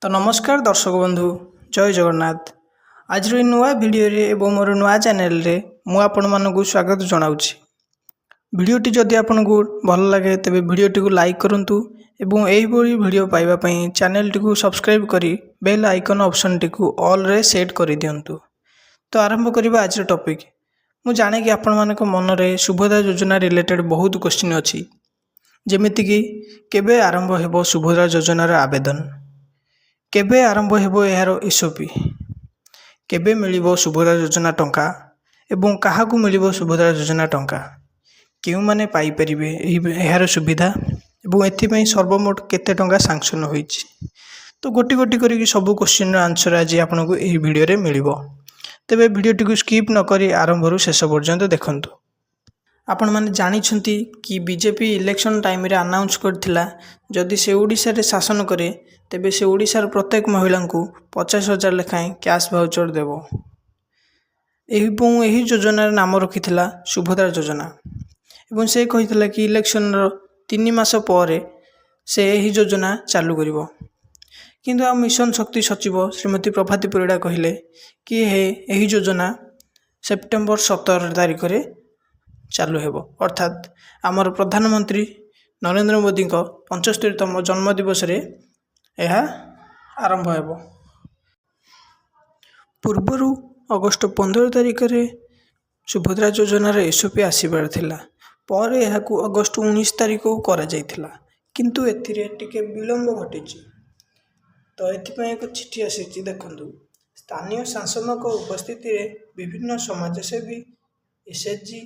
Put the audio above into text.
तो नमस्कार दर्शक बंधु जय जगन्नाथ। आज नुआ वीडियो रे एवं मोर नुआ चैनल रे मु आपण मानकु स्वागत जनाउछि। वीडियोटी जदि आपनको भल लगे तेबे वीडियोटी को लाइक करंतु एवं एही भली वीडियो पाइबा पई चैनल टी को सब्सक्राइब करी बेल आइकन ऑप्शन टी को ऑल रे सेट करि दियंतु। तो आरंभ करिबा आज टॉपिक। मु जाने कि आपण मानक मन रे सुभद्रा योजना रिलेटेड बहुत क्वेश्चन अछि, जेमिति कि केबे आरंभ हेबो सुभद्रा योजना रा आवेदन, केबे आरंभ हेबो यार एसओपी, केबे मिलिबो सुभद्रा योजना टंका एवं काहाकू मिलिबो सुभद्रा योजना टंका, केउ माने पाई परिबे यार सुविधा एवं एथिपई सर्वमोट केते टंका सैंक्शन होईछि। तो गोटी गोटी करिक सब क्वेश्चन आंसर आज आपनको एही वीडियो रे मिलिबो। तेबे वीडियोटी को स्किप न करी आरंभ रु शेष पर्यंत देखंतु। आपण माने जानिछंती कि बीजेपी इलेक्शन टाइम रे अनाउंस करथिला जदि से ओडिसा रे शासन करे तेबे से ओडिशार प्रत्येक महिला को 50,000 लेखाएं कैश भाउचर देव। एही योजनार नाम रखिथिला सुभद्रा योजना एवं से कहिथिला कि इलेक्शन रो 3 मास पर से एही योजना चालू करिवो। किंतु आ मिशन शक्ति सचिव श्रीमती प्रभाती परिड़ा कहिले कि एही योजना सेप्टेम्बर 17 तारिख रे चालू हेबो, अर्थात आमर प्रधानमंत्री नरेंद्र मोदी को 75तम जन्मदिवस रे यह आरंभ हेबो। पूर्वर अगस्त 15 तारिख रे सुभद्रा योजना रे एसओपी आसीबार थिला, पर यहाकू अगस्त 19 तारिख को करा जायथिला, किंतु एथिरे टिके विलंब घटिछि। तो एथिपई एक चिठी आसीछि देखंतु। स्थानीय सांसदों उपस्थिति रे विभिन्न समाजसेवी एसएचजी